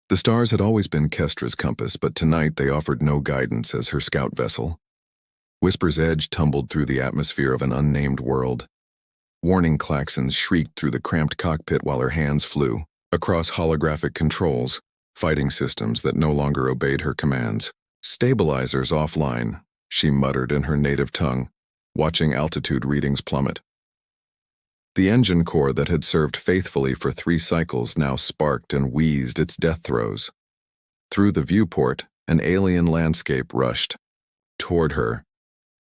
The stars had always been Kestra's compass, but tonight they offered no guidance as her scout vessel. Whisper's Edge tumbled through the atmosphere of an unnamed world. Warning klaxons shrieked through the cramped cockpit while her hands flew across holographic controls, fighting systems that no longer obeyed her commands. "Stabilizers offline," she muttered in her native tongue, watching altitude readings plummet. The engine core that had served faithfully for 3 cycles now sparked and wheezed its death throes. Through the viewport, an alien landscape rushed toward her.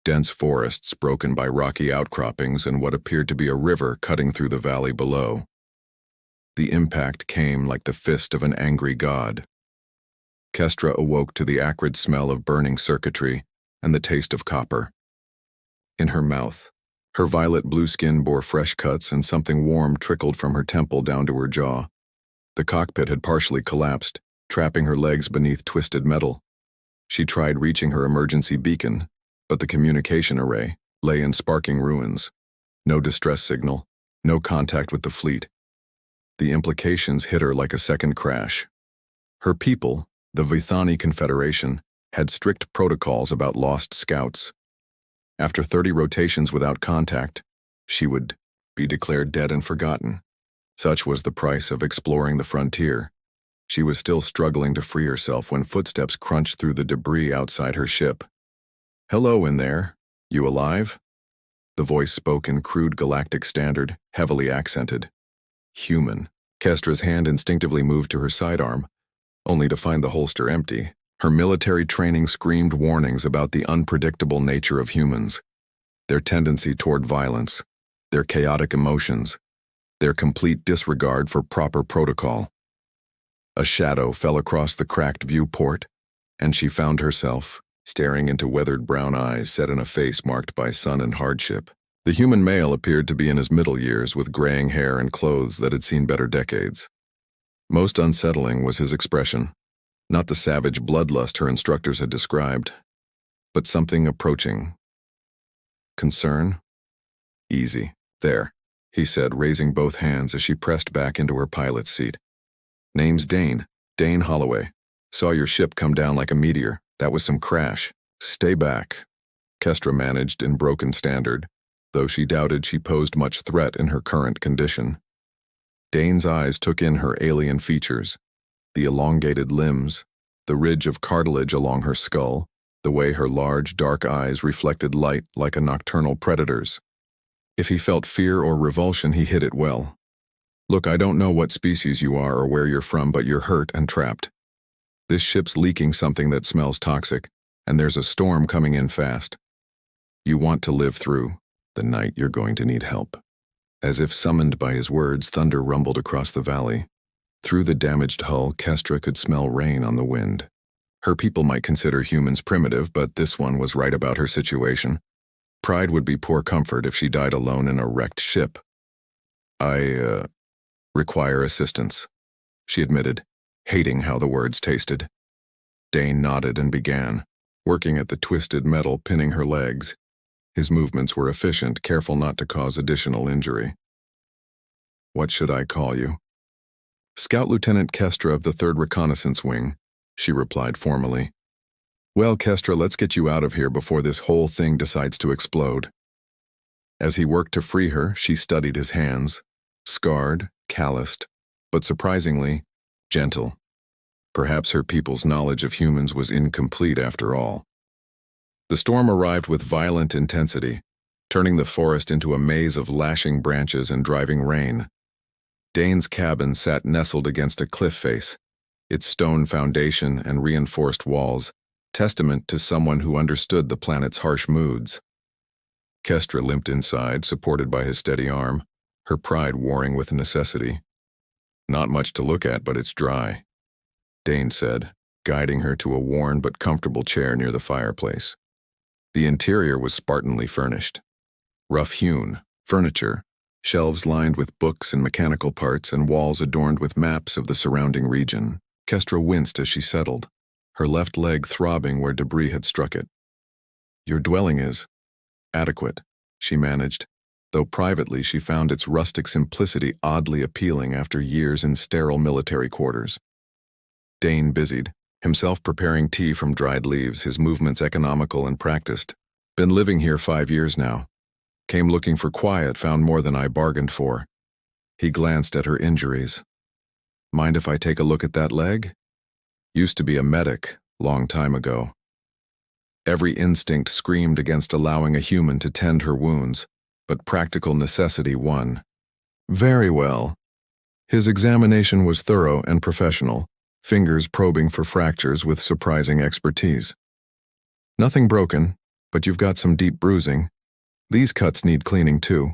Dense forests broken by rocky outcroppings and what appeared to be a river cutting through the valley below. The impact came like the fist of an angry god. Kestra awoke to the acrid smell of burning circuitry and the taste of copper. In her mouth, her violet-blue skin bore fresh cuts and something warm trickled from her temple down to her jaw. The cockpit had partially collapsed, trapping her legs beneath twisted metal. She tried reaching her emergency beacon, but the communication array lay in sparking ruins. No distress signal, no contact with the fleet. The implications hit her like a second crash. Her people, the Vithani Confederation, had strict protocols about lost scouts. After 30 rotations without contact, she would be declared dead and forgotten. Such was the price of exploring the frontier. She was still struggling to free herself when footsteps crunched through the debris outside her ship. "Hello in there. You alive?" The voice spoke in crude galactic standard, heavily accented. Human. Kestra's hand instinctively moved to her sidearm, only to find the holster empty. Her military training screamed warnings about the unpredictable nature of humans, their tendency toward violence, their chaotic emotions, their complete disregard for proper protocol. A shadow fell across the cracked viewport, and she found herself staring into weathered brown eyes set in a face marked by sun and hardship. The human male appeared to be in his middle years with graying hair and clothes that had seen better decades. Most unsettling was his expression. Not the savage bloodlust her instructors had described, but something approaching. Concern? "Easy. There," he said, raising both hands as she pressed back into her pilot's seat. "Name's Dane. Dane Holloway. Saw your ship come down like a meteor. That was some crash. Stay back," Kestra managed in broken standard, though she doubted she posed much threat in her current condition. Dane's eyes took in her alien features. The elongated limbs, the ridge of cartilage along her skull, the way her large, dark eyes reflected light like a nocturnal predator's. If he felt fear or revulsion, he hid it well. "Look, I don't know what species you are or where you're from, but you're hurt and trapped. This ship's leaking something that smells toxic, and there's a storm coming in fast. You want to live through the night. You're going to need help." As if summoned by his words, thunder rumbled across the valley. Through the damaged hull, Kestra could smell rain on the wind. Her people might consider humans primitive, but this one was right about her situation. Pride would be poor comfort if she died alone in a wrecked ship. "I require assistance," she admitted, hating how the words tasted. Dane nodded and began, working at the twisted metal pinning her legs. His movements were efficient, careful not to cause additional injury. "What should I call you?" "Scout Lieutenant Kestra of the 3rd Reconnaissance Wing," she replied formally. "Well, Kestra, let's get you out of here before this whole thing decides to explode." As he worked to free her, she studied his hands, scarred, calloused, but surprisingly gentle. Perhaps her people's knowledge of humans was incomplete after all. The storm arrived with violent intensity, turning the forest into a maze of lashing branches and driving rain. Dane's cabin sat nestled against a cliff face, its stone foundation and reinforced walls, testament to someone who understood the planet's harsh moods. Kestra limped inside, supported by his steady arm, her pride warring with necessity. "Not much to look at, but it's dry," Dane said, guiding her to a worn but comfortable chair near the fireplace. The interior was Spartanly furnished. Rough-hewn furniture, shelves lined with books and mechanical parts, and walls adorned with maps of the surrounding region. Kestra winced as she settled, her left leg throbbing where debris had struck it. "Your dwelling is adequate," she managed, though privately she found its rustic simplicity oddly appealing after years in sterile military quarters. Dane busied, himself preparing tea from dried leaves, his movements economical and practiced. Been living here 5 years now. Came looking for quiet, found more than I bargained for. He glanced at her injuries. Mind if I take a look at that leg? Used to be a medic, long time ago. Every instinct screamed against allowing a human to tend her wounds, but practical necessity won. Very well. His examination was thorough and professional, fingers probing for fractures with surprising expertise. Nothing broken, but you've got some deep bruising. These cuts need cleaning too.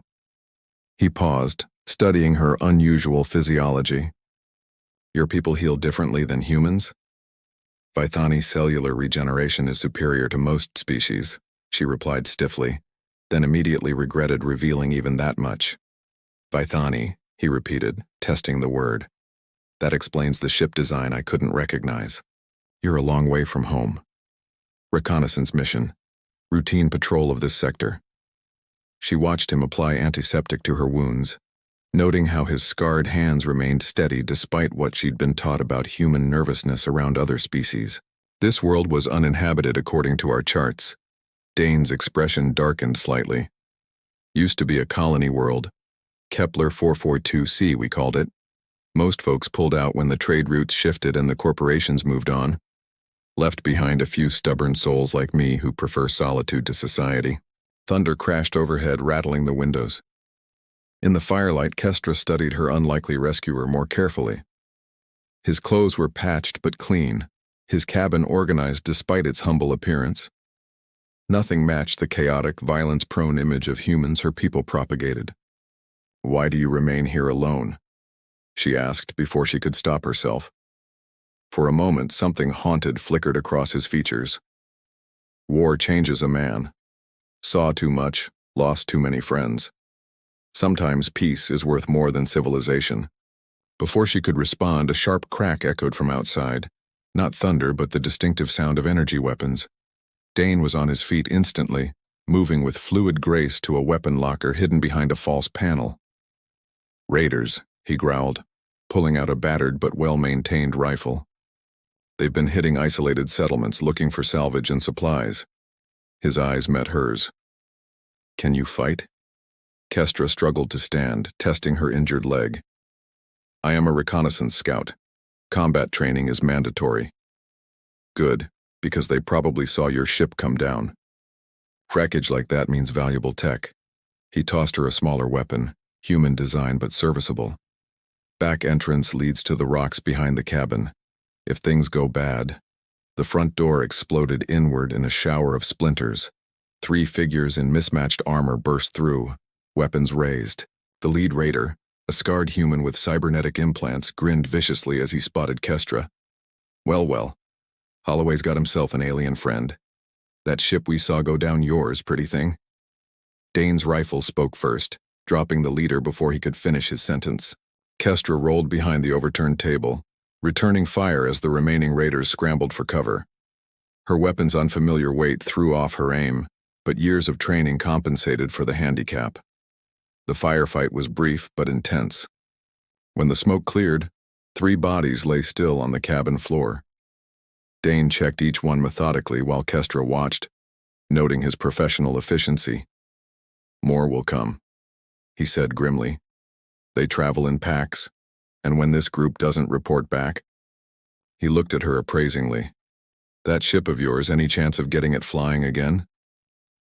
He paused, studying her unusual physiology. Your people heal differently than humans? Vithani cellular regeneration is superior to most species, she replied stiffly, then immediately regretted revealing even that much. Vithani, he repeated, testing the word. That explains the ship design I couldn't recognize. You're a long way from home. Reconnaissance mission. Routine patrol of this sector. She watched him apply antiseptic to her wounds, noting how his scarred hands remained steady despite what she'd been taught about human nervousness around other species. This world was uninhabited according to our charts. Dane's expression darkened slightly. Used to be a colony world. Kepler 442c, we called it. Most folks pulled out when the trade routes shifted and the corporations moved on. Left behind a few stubborn souls like me who prefer solitude to society. Thunder crashed overhead, rattling the windows. In the firelight, Kestra studied her unlikely rescuer more carefully. His clothes were patched but clean, his cabin organized despite its humble appearance. Nothing matched the chaotic, violence-prone image of humans her people propagated. Why do you remain here alone? She asked before she could stop herself. For a moment, something haunted flickered across his features. War changes a man. Saw too much, lost too many friends. Sometimes peace is worth more than civilization. Before she could respond, a sharp crack echoed from outside. Not thunder, but the distinctive sound of energy weapons. Dane was on his feet instantly, moving with fluid grace to a weapon locker hidden behind a false panel. Raiders, he growled, pulling out a battered but well-maintained rifle. They've been hitting isolated settlements looking for salvage and supplies. His eyes met hers. Can you fight? Kestra struggled to stand, testing her injured leg. I am a reconnaissance scout. Combat training is mandatory. Good, because they probably saw your ship come down. Wreckage like that means valuable tech. He tossed her a smaller weapon, human design but serviceable. Back entrance leads to the rocks behind the cabin. If things go bad, the front door exploded inward in a shower of splinters. 3 figures in mismatched armor burst through, weapons raised. The lead raider, a scarred human with cybernetic implants, grinned viciously as he spotted Kestra. Well, Holloway's got himself an alien friend. That ship we saw go down yours, pretty thing. Dane's rifle spoke first, dropping the leader before he could finish his sentence. Kestra rolled behind the overturned table, returning fire as the remaining raiders scrambled for cover. Her weapon's unfamiliar weight threw off her aim, but years of training compensated for the handicap. The firefight was brief but intense. When the smoke cleared, 3 bodies lay still on the cabin floor. Dane checked each one methodically while Kestra watched, noting his professional efficiency. More will come, he said grimly. They travel in packs, and when this group doesn't report back, he looked at her appraisingly. That ship of yours, any chance of getting it flying again?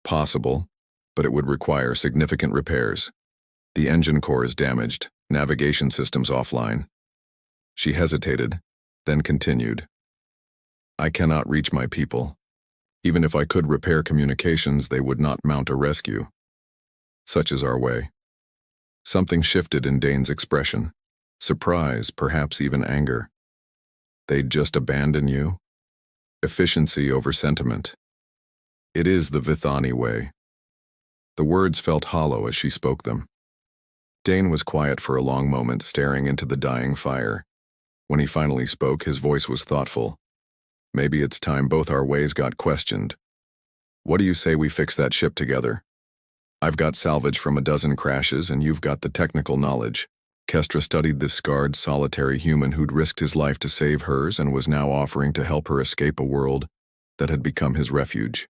Possible, but it would require significant repairs. The engine core is damaged, navigation systems offline. She hesitated, then continued. I cannot reach my people. Even if I could repair communications, they would not mount a rescue. Such is our way. Something shifted in Dane's expression. Surprise, perhaps even anger. They'd just abandon you? Efficiency over sentiment. It is the Vithani way. The words felt hollow as she spoke them. Dane was quiet for a long moment, staring into the dying fire. When he finally spoke, his voice was thoughtful. Maybe it's time both our ways got questioned. What do you say we fix that ship together? I've got salvage from a dozen crashes and you've got the technical knowledge. Kestra studied this scarred, solitary human who'd risked his life to save hers and was now offering to help her escape a world that had become his refuge.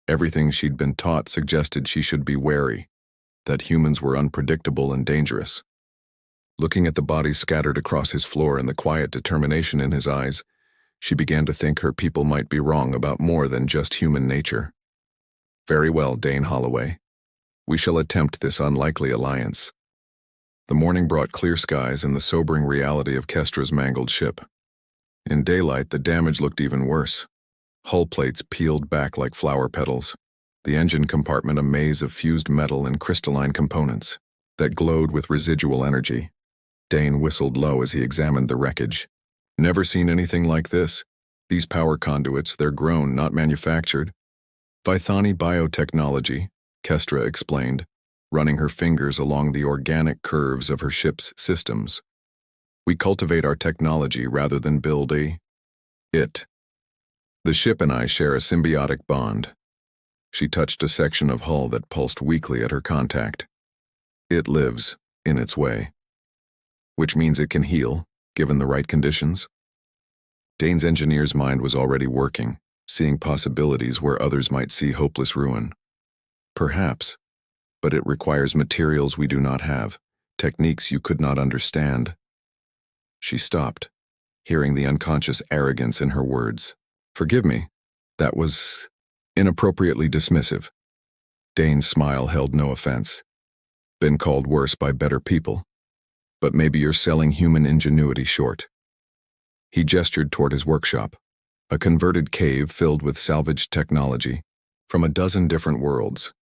Everything she'd been taught suggested she should be wary, that humans were unpredictable and dangerous. Looking at the bodies scattered across his floor and the quiet determination in his eyes, she began to think her people might be wrong about more than just human nature. Very well, Dane Holloway. We shall attempt this unlikely alliance. The morning brought clear skies and the sobering reality of Kestra's mangled ship. In daylight, the damage looked even worse. Hull plates peeled back like flower petals, the engine compartment a maze of fused metal and crystalline components that glowed with residual energy. Dane whistled low as he examined the wreckage. Never seen anything like this. These power conduits, they're grown, not manufactured. Vithani biotechnology, Kestra explained, running her fingers along the organic curves of her ship's systems. We cultivate our technology rather than build it. The ship and I share a symbiotic bond. She touched a section of hull that pulsed weakly at her contact. It lives, in its way. Which means it can heal, given the right conditions. Dane's engineer's mind was already working, seeing possibilities where others might see hopeless ruin. Perhaps, but it requires materials we do not have, techniques you could not understand. She stopped, hearing the unconscious arrogance in her words. Forgive me, that was inappropriately dismissive. Dane's smile held no offense. Been called worse by better people. But maybe you're selling human ingenuity short. He gestured toward his workshop, a converted cave filled with salvaged technology from a dozen different worlds.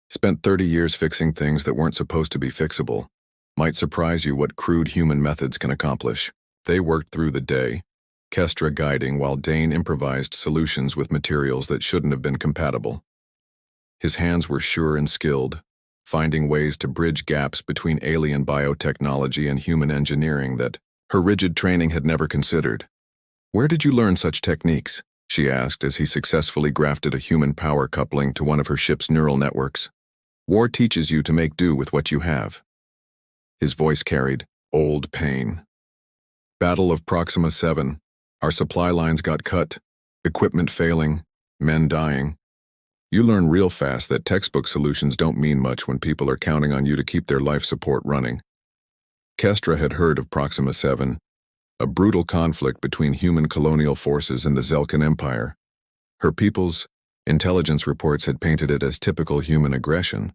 Spent 30 years fixing things that weren't supposed to be fixable. Might surprise you what crude human methods can accomplish. They worked through the day, Kestra guiding while Dane improvised solutions with materials that shouldn't have been compatible. His hands were sure and skilled, finding ways to bridge gaps between alien biotechnology and human engineering that her rigid training had never considered. Where did you learn such techniques? She asked as he successfully grafted a human power coupling to one of her ship's neural networks. War teaches you to make do with what you have. His voice carried old pain. Battle of Proxima 7. Our supply lines got cut, equipment failing, men dying. You learn real fast that textbook solutions don't mean much when people are counting on you to keep their life support running. Kestra had heard of Proxima 7, a brutal conflict between human colonial forces and the Zelkan Empire. Her people's intelligence reports had painted it as typical human aggression,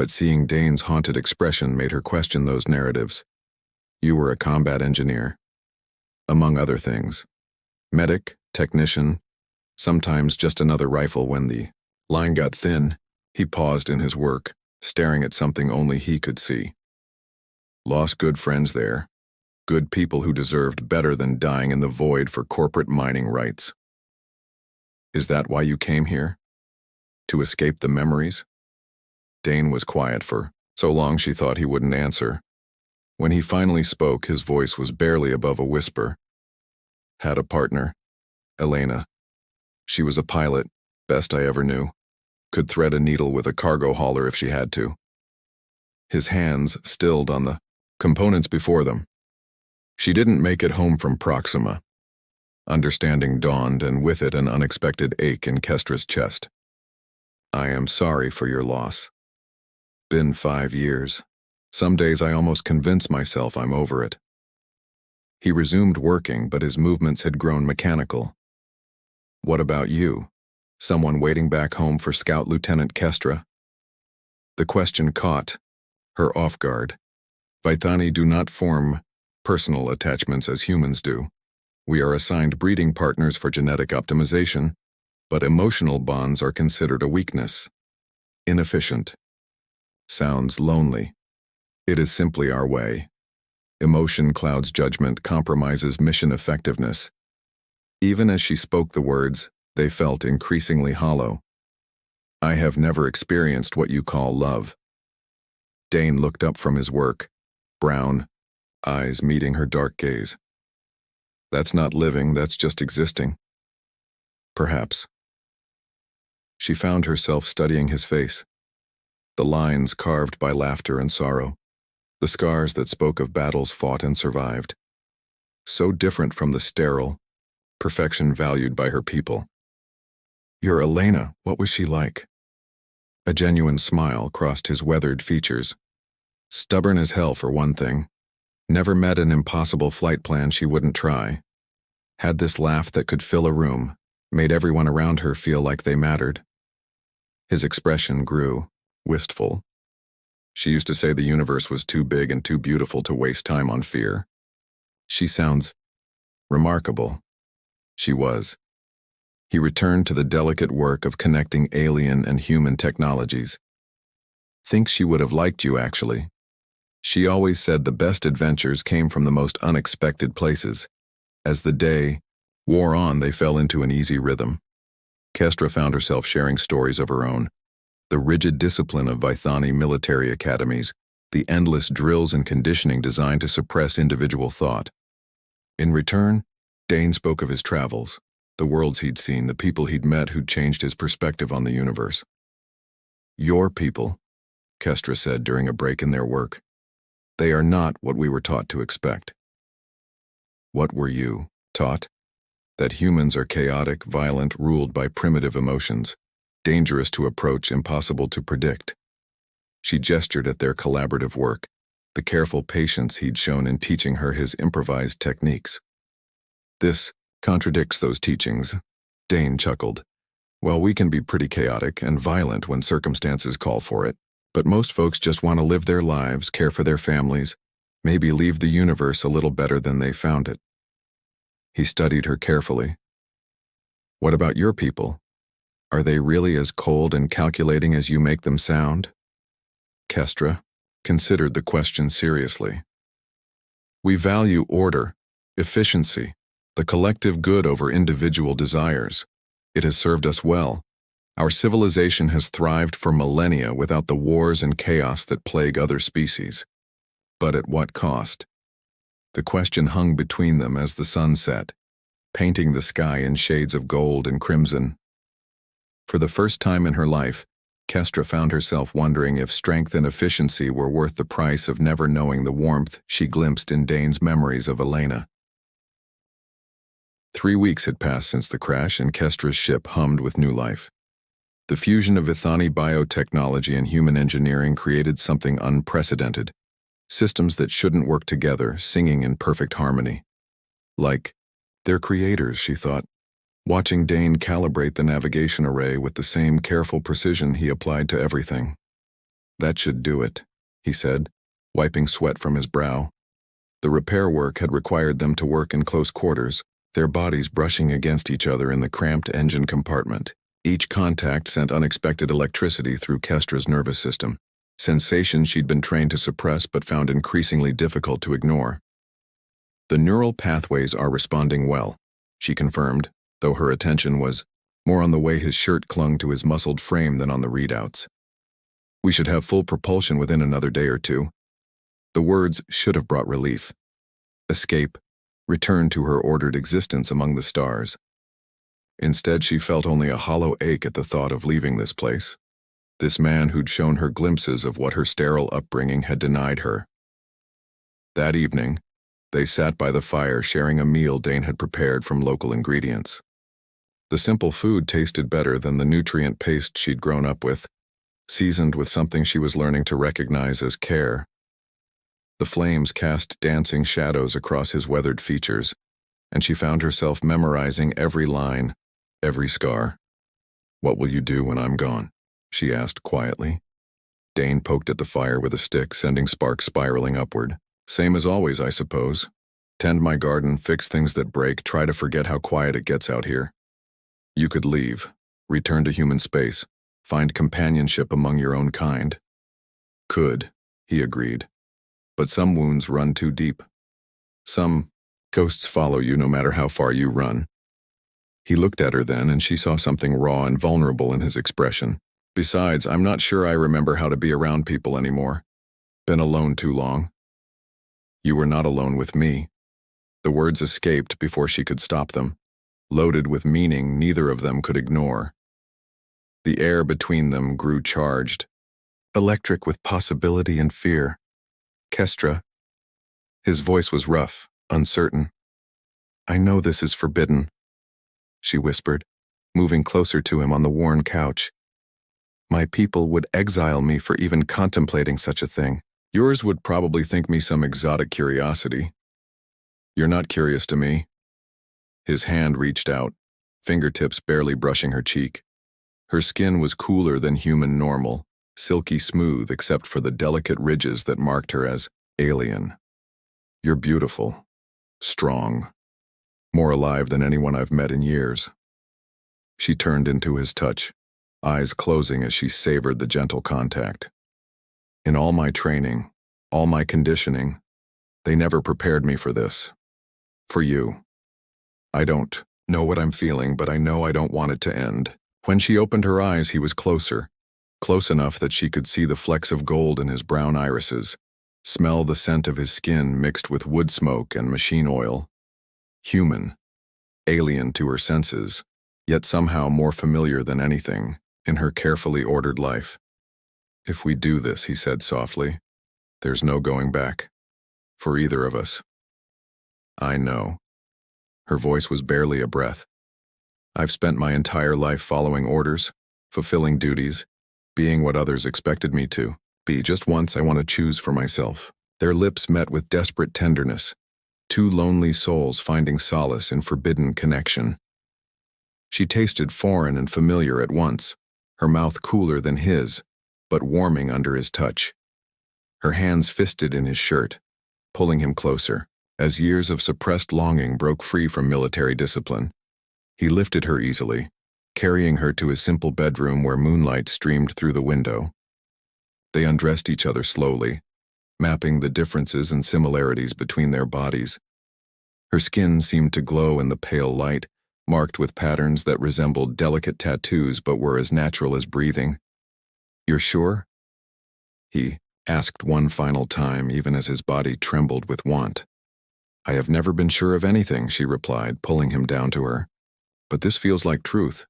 but seeing Dane's haunted expression made her question those narratives. You were a combat engineer. Among other things. Medic, technician, sometimes just another rifle. When the line got thin, he paused in his work, staring at something only he could see. Lost good friends there. Good people who deserved better than dying in the void for corporate mining rights. Is that why you came here? To escape the memories? Dane was quiet for so long she thought he wouldn't answer. When he finally spoke, his voice was barely above a whisper. Had a partner, Elena. She was a pilot, best I ever knew. Could thread a needle with a cargo hauler if she had to. His hands stilled on the components before them. She didn't make it home from Proxima. Understanding dawned, and with it an unexpected ache in Kestra's chest. I am sorry for your loss. Been 5 years. Some days I almost convince myself I'm over it. He resumed working, but his movements had grown mechanical. What about you? Someone waiting back home for Scout Lieutenant Kestra? The question caught her off guard. Vithani do not form personal attachments as humans do. We are assigned breeding partners for genetic optimization, but emotional bonds are considered a weakness. Inefficient. Sounds lonely. It is simply our way. Emotion clouds judgment, compromises mission effectiveness. Even as she spoke the words, they felt increasingly hollow. I have never experienced what you call love. Dane looked up from his work, brown, eyes meeting her dark gaze. That's not living, that's just existing. Perhaps. She found herself studying his face, the lines carved by laughter and sorrow. the scars that spoke of battles fought and survived. So different from the sterile perfection valued by her people. Your Elena, what was she like? A genuine smile crossed his weathered features. Stubborn as hell for one thing. Never met an impossible flight plan she wouldn't try. Had this laugh that could fill a room, made everyone around her feel like they mattered. His expression grew, wistful. She used to say the universe was too big and too beautiful to waste time on fear. She sounds remarkable. She was. He returned to the delicate work of connecting alien and human technologies. Think she would have liked you, actually. She always said the best adventures came from the most unexpected places. As the day wore on, they fell into an easy rhythm. Kestra found herself sharing stories of her own. The rigid discipline of Vithani military academies, the endless drills and conditioning designed to suppress individual thought. In return, Dane spoke of his travels, the worlds he'd seen, the people he'd met who'd changed his perspective on the universe. Your people, Kestra said during a break in their work. They are not what we were taught to expect. What were you taught? That humans are chaotic, violent, ruled by primitive emotions, dangerous to approach, impossible to predict. She gestured at their collaborative work, the careful patience he'd shown in teaching her his improvised techniques. This contradicts those teachings, Dane chuckled. Well, we can be pretty chaotic and violent when circumstances call for it, but most folks just want to live their lives, care for their families, maybe leave the universe a little better than they found it. He studied her carefully. What about your people? Are they really as cold and calculating as you make them sound? Kestra considered the question seriously. We value order, efficiency, the collective good over individual desires. It has served us well. Our civilization has thrived for millennia without the wars and chaos that plague other species. But at what cost? The question hung between them as the sun set, painting the sky in shades of gold and crimson. For the first time in her life, Kestra found herself wondering if strength and efficiency were worth the price of never knowing the warmth she glimpsed in Dane's memories of Elena. 3 weeks had passed since the crash, and Kestra's ship hummed with new life. The fusion of Vithani biotechnology and human engineering created something unprecedented. Systems that shouldn't work together, singing in perfect harmony. Like their creators, she thought, watching Dane calibrate the navigation array with the same careful precision he applied to everything. That should do it, he said, wiping sweat from his brow. The repair work had required them to work in close quarters, their bodies brushing against each other in the cramped engine compartment. Each contact sent unexpected electricity through Kestra's nervous system, sensations she'd been trained to suppress but found increasingly difficult to ignore. The neural pathways are responding well, she confirmed, though her attention was more on the way his shirt clung to his muscled frame than on the readouts. We should have full propulsion within another day or two. The words should have brought relief. Escape, return to her ordered existence among the stars. Instead, she felt only a hollow ache at the thought of leaving this place. This man who'd shown her glimpses of what her sterile upbringing had denied her. That evening, they sat by the fire sharing a meal Dane had prepared from local ingredients. The simple food tasted better than the nutrient paste she'd grown up with, seasoned with something she was learning to recognize as care. The flames cast dancing shadows across his weathered features, and she found herself memorizing every line, every scar. What will you do when I'm gone? She asked quietly. Dane poked at the fire with a stick, sending sparks spiraling upward. Same as always, I suppose. Tend my garden, fix things that break, try to forget how quiet it gets out here. You could leave, return to human space, find companionship among your own kind. Could, he agreed. But some wounds run too deep. Some ghosts follow you no matter how far you run. He looked at her then, and she saw something raw and vulnerable in his expression. Besides, I'm not sure I remember how to be around people anymore. Been alone too long. You were not alone with me. The words escaped before she could stop them, loaded with meaning neither of them could ignore. The air between them grew charged, electric with possibility and fear. Kestra. His voice was rough, uncertain. I know this is forbidden, she whispered, moving closer to him on the worn couch. My people would exile me for even contemplating such a thing. Yours would probably think me some exotic curiosity. You're not curious to me. His hand reached out, fingertips barely brushing her cheek. Her skin was cooler than human normal, silky smooth except for the delicate ridges that marked her as alien. You're beautiful, strong, more alive than anyone I've met in years. She turned into his touch, eyes closing as she savored the gentle contact. In all my training, all my conditioning, they never prepared me for this. For you. I don't know what I'm feeling, but I know I don't want it to end. When she opened her eyes, he was closer, close enough that she could see the flecks of gold in his brown irises, smell the scent of his skin mixed with wood smoke and machine oil. Human, alien to her senses, yet somehow more familiar than anything in her carefully ordered life. If we do this, he said softly, there's no going back. For either of us. I know. Her voice was barely a breath. I've spent my entire life following orders, fulfilling duties, being what others expected me to be. Just once I want to choose for myself. Their lips met with desperate tenderness, two lonely souls finding solace in forbidden connection. She tasted foreign and familiar at once, her mouth cooler than his, but warming under his touch. Her hands fisted in his shirt, pulling him closer, as years of suppressed longing broke free from military discipline. He lifted her easily, carrying her to his simple bedroom where moonlight streamed through the window. They undressed each other slowly, mapping the differences and similarities between their bodies. Her skin seemed to glow in the pale light, marked with patterns that resembled delicate tattoos but were as natural as breathing. You're sure? He asked one final time, even as his body trembled with want. I have never been sure of anything, she replied, pulling him down to her. But this feels like truth,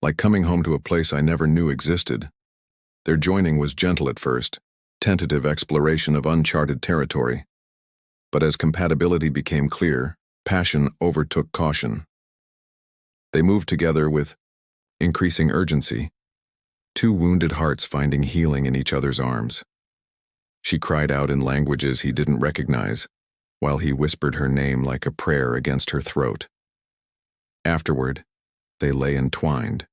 like coming home to a place I never knew existed. Their joining was gentle at first, tentative exploration of uncharted territory. But as compatibility became clear, passion overtook caution. They moved together with increasing urgency, two wounded hearts finding healing in each other's arms. She cried out in languages he didn't recognize, while he whispered her name like a prayer against her throat. Afterward, they lay entwined,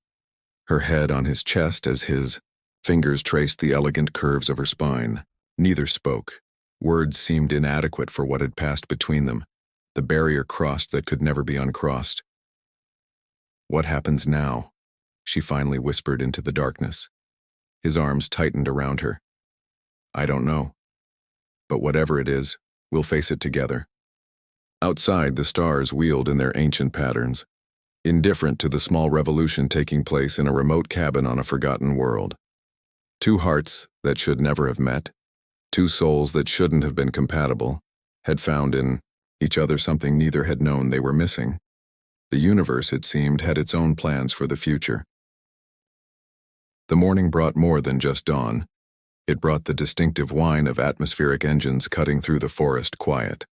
her head on his chest as his fingers traced the elegant curves of her spine. Neither spoke. Words seemed inadequate for what had passed between them, the barrier crossed that could never be uncrossed. What happens now? She finally whispered into the darkness. His arms tightened around her. I don't know. But whatever it is, we'll face it together. Outside, the stars wheeled in their ancient patterns, indifferent to the small revolution taking place in a remote cabin on a forgotten world. Two hearts that should never have met, two souls that shouldn't have been compatible, had found in each other something neither had known they were missing. The universe, it seemed, had its own plans for the future. The morning brought more than just dawn. It brought the distinctive whine of atmospheric engines cutting through the forest quiet.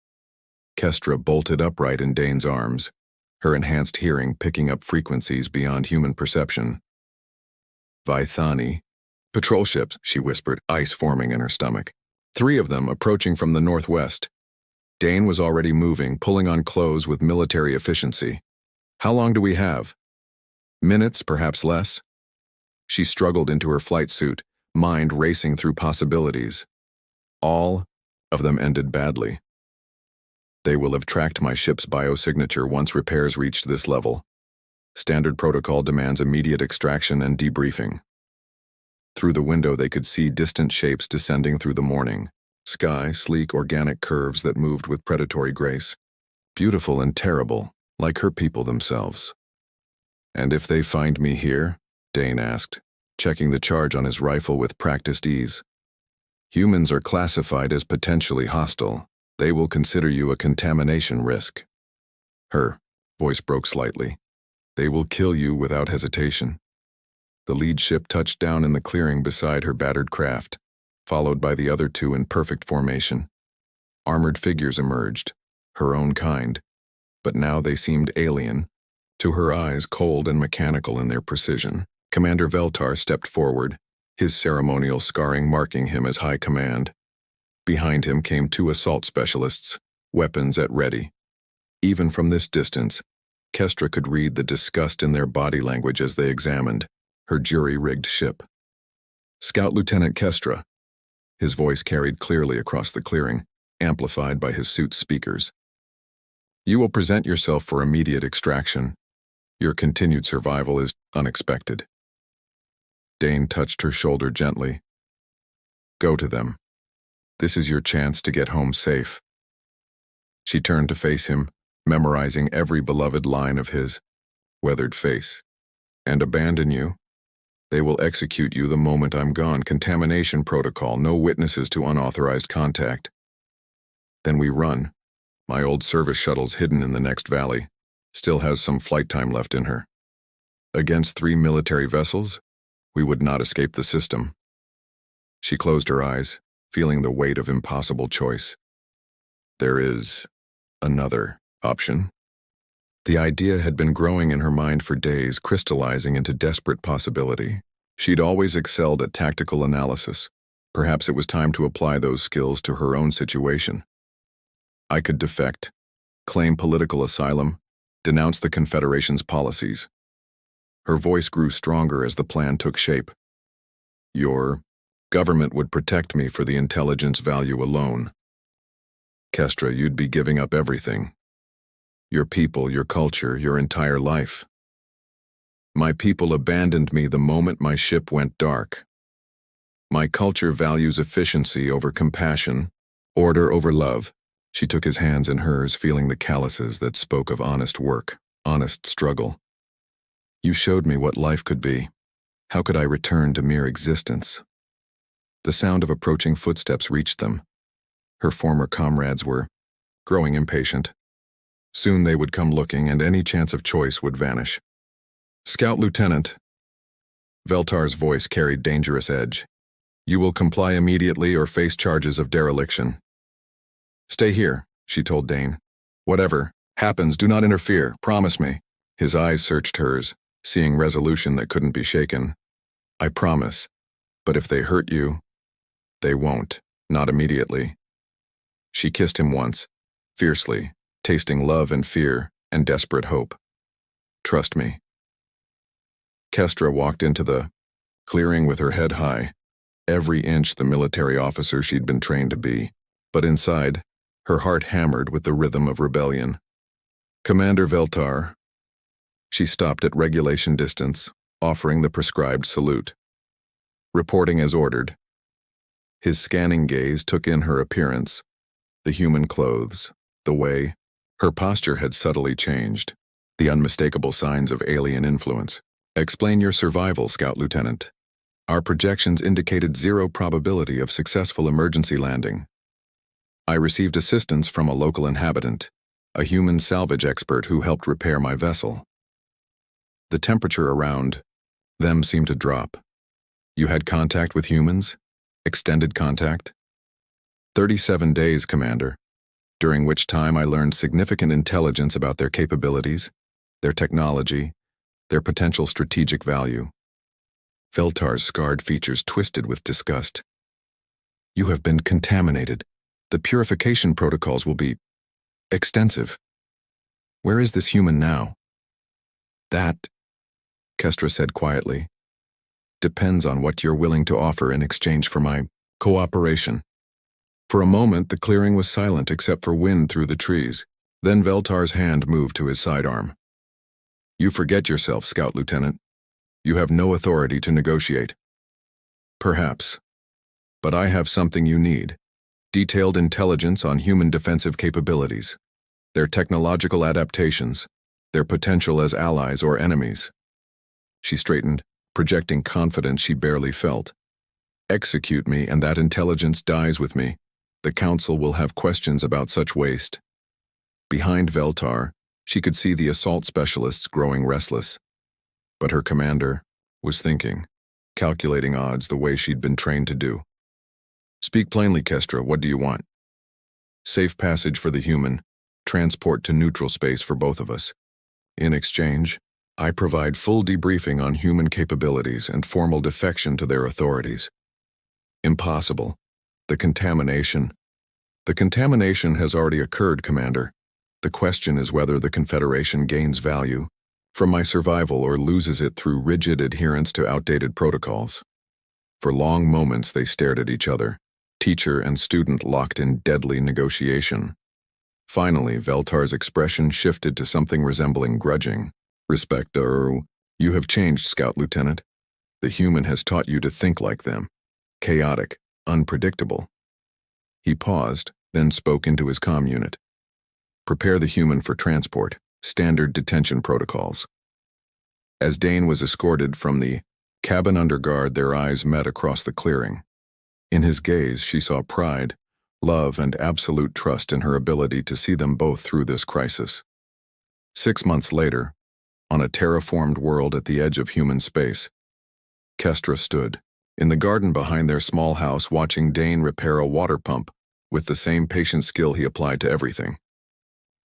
Kestra bolted upright in Dane's arms, her enhanced hearing picking up frequencies beyond human perception. Vithani. Patrol ships, she whispered, ice forming in her stomach. 3 of them approaching from the northwest. Dane was already moving, pulling on clothes with military efficiency. How long do we have? Minutes, perhaps less? She struggled into her flight suit, mind racing through possibilities. All of them ended badly. They will have tracked my ship's biosignature once repairs reached this level. Standard protocol demands immediate extraction and debriefing. Through the window they could see distant shapes descending through the morning. Sky, sleek organic curves that moved with predatory grace. Beautiful and terrible, like her people themselves. And if they find me here? Dane asked, checking the charge on his rifle with practiced ease. Humans are classified as potentially hostile. They will consider you a contamination risk. Her voice broke slightly. They will kill you without hesitation. The lead ship touched down in the clearing beside her battered craft. followed by the other two in perfect formation. Armored figures emerged, her own kind, but now they seemed alien, to her eyes cold and mechanical in their precision. Commander Veltar stepped forward, his ceremonial scarring marking him as high command. Behind him came two assault specialists, weapons at ready. Even from this distance, Kestra could read the disgust in their body language as they examined her jury-rigged ship. "Scout Lieutenant Kestra." His voice carried clearly across the clearing, amplified by his suit's speakers. "You will present yourself for immediate extraction. Your continued survival is unexpected." Dane touched her shoulder gently. "Go to them. This is your chance to get home safe." She turned to face him, memorizing every beloved line of his weathered face. "And abandon you? They will execute you the moment I'm gone. Contamination protocol, no witnesses to unauthorized contact." "Then we run. My old service shuttle's hidden in the next valley. Still has some flight time left in her. Against 3 military vessels, we would not escape the system." She closed her eyes, feeling the weight of impossible choice. "There is another option." The idea had been growing in her mind for days, crystallizing into desperate possibility. She'd always excelled at tactical analysis. Perhaps it was time to apply those skills to her own situation. "I could defect, claim political asylum, denounce the Confederation's policies." Her voice grew stronger as the plan took shape. "Your government would protect me for the intelligence value alone. Kestra, you'd be giving up everything. Your people, your culture, your entire life." "My people abandoned me the moment my ship went dark. My culture values efficiency over compassion, order over love." She took his hands in hers, feeling the calluses that spoke of honest work, honest struggle. "You showed me what life could be. How could I return to mere existence?" The sound of approaching footsteps reached them. Her former comrades were growing impatient. Soon they would come looking, and any chance of choice would vanish. "Scout Lieutenant." Veltar's voice carried dangerous edge. "You will comply immediately or face charges of dereliction." "Stay here," she told Dane. "Whatever happens, do not interfere, promise me." His eyes searched hers, seeing resolution that couldn't be shaken. "I promise, but if they hurt you, they won't, not immediately." She kissed him once, fiercely, tasting love and fear and desperate hope. "Trust me." Kestra walked into the clearing with her head high, every inch the military officer she'd been trained to be, but inside, her heart hammered with the rhythm of rebellion. "Commander Veltar." She stopped at regulation distance, offering the prescribed salute. "Reporting as ordered." His scanning gaze took in her appearance, the human clothes, the way her posture had subtly changed, the unmistakable signs of alien influence. "Explain your survival, Scout Lieutenant. Our projections indicated 0 probability of successful emergency landing. I received assistance from a local inhabitant, a human salvage expert who helped repair my vessel." The temperature around them seemed to drop. "You had contact with humans? Extended contact?" 37 days, Commander, during which time I learned significant intelligence about their capabilities, their technology, their potential strategic value." Veltar's scarred features twisted with disgust. "You have been contaminated. The purification protocols will be extensive. Where is this human now?" "That," Kestra said quietly, "depends on what you're willing to offer in exchange for my cooperation." For a moment, the clearing was silent except for wind through the trees. Then Veltar's hand moved to his sidearm. "You forget yourself, Scout Lieutenant. You have no authority to negotiate." "Perhaps. But I have something you need. Detailed intelligence on human defensive capabilities, their technological adaptations, their potential as allies or enemies." She straightened, projecting confidence she barely felt. "Execute me, and that intelligence dies with me. The Council will have questions about such waste." Behind Veltar, she could see the assault specialists growing restless. But her commander was thinking, calculating odds the way she'd been trained to do. Speak plainly, Kestra, what do you want? Safe passage for the human, transport to neutral space for both of us. In exchange, I provide full debriefing on human capabilities and formal defection to their authorities. Impossible. The contamination has already occurred, Commander. The question is whether the Confederation gains value from my survival or loses it through rigid adherence to outdated protocols. For long moments they stared at each other, teacher and student locked in deadly negotiation. Finally, Veltar's expression shifted to something resembling grudging. Respector, you have changed, Scout Lieutenant. The human has taught you to think like them. Chaotic, unpredictable. He paused, then spoke into his comm unit. Prepare the human for transport. Standard detention protocols. As Dane was escorted from the cabin under guard, their eyes met across the clearing. In his gaze, she saw pride, love, and absolute trust in her ability to see them both through this crisis. 6 months later, on a terraformed world at the edge of human space, Kestra stood in the garden behind their small house, watching Dane repair a water pump with the same patient skill he applied to everything.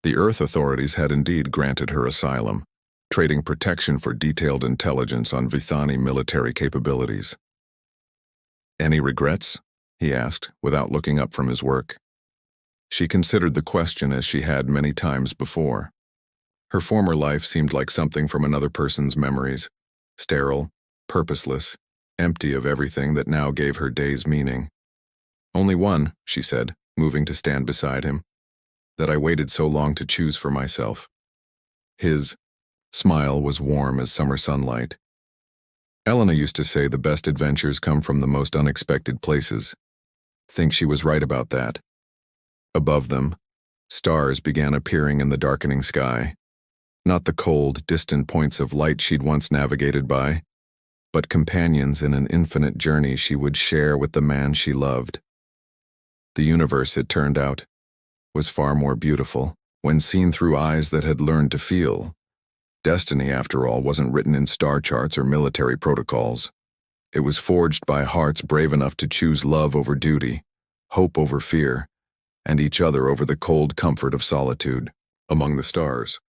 The Earth authorities had indeed granted her asylum, trading protection for detailed intelligence on Vithani military capabilities. Any regrets? He asked, without looking up from his work. She considered the question as she had many times before. Her former life seemed like something from another person's memories, sterile, purposeless, empty of everything that now gave her days meaning. Only one, she said, moving to stand beside him, that I waited so long to choose for myself. His smile was warm as summer sunlight. Elena used to say the best adventures come from the most unexpected places. Think she was right about that. Above them, stars began appearing in the darkening sky. Not the cold, distant points of light she'd once navigated by, but companions in an infinite journey she would share with the man she loved. The universe, it turned out, was far more beautiful when seen through eyes that had learned to feel. Destiny, after all, wasn't written in star charts or military protocols. It was forged by hearts brave enough to choose love over duty, hope over fear, and each other over the cold comfort of solitude. Among the stars,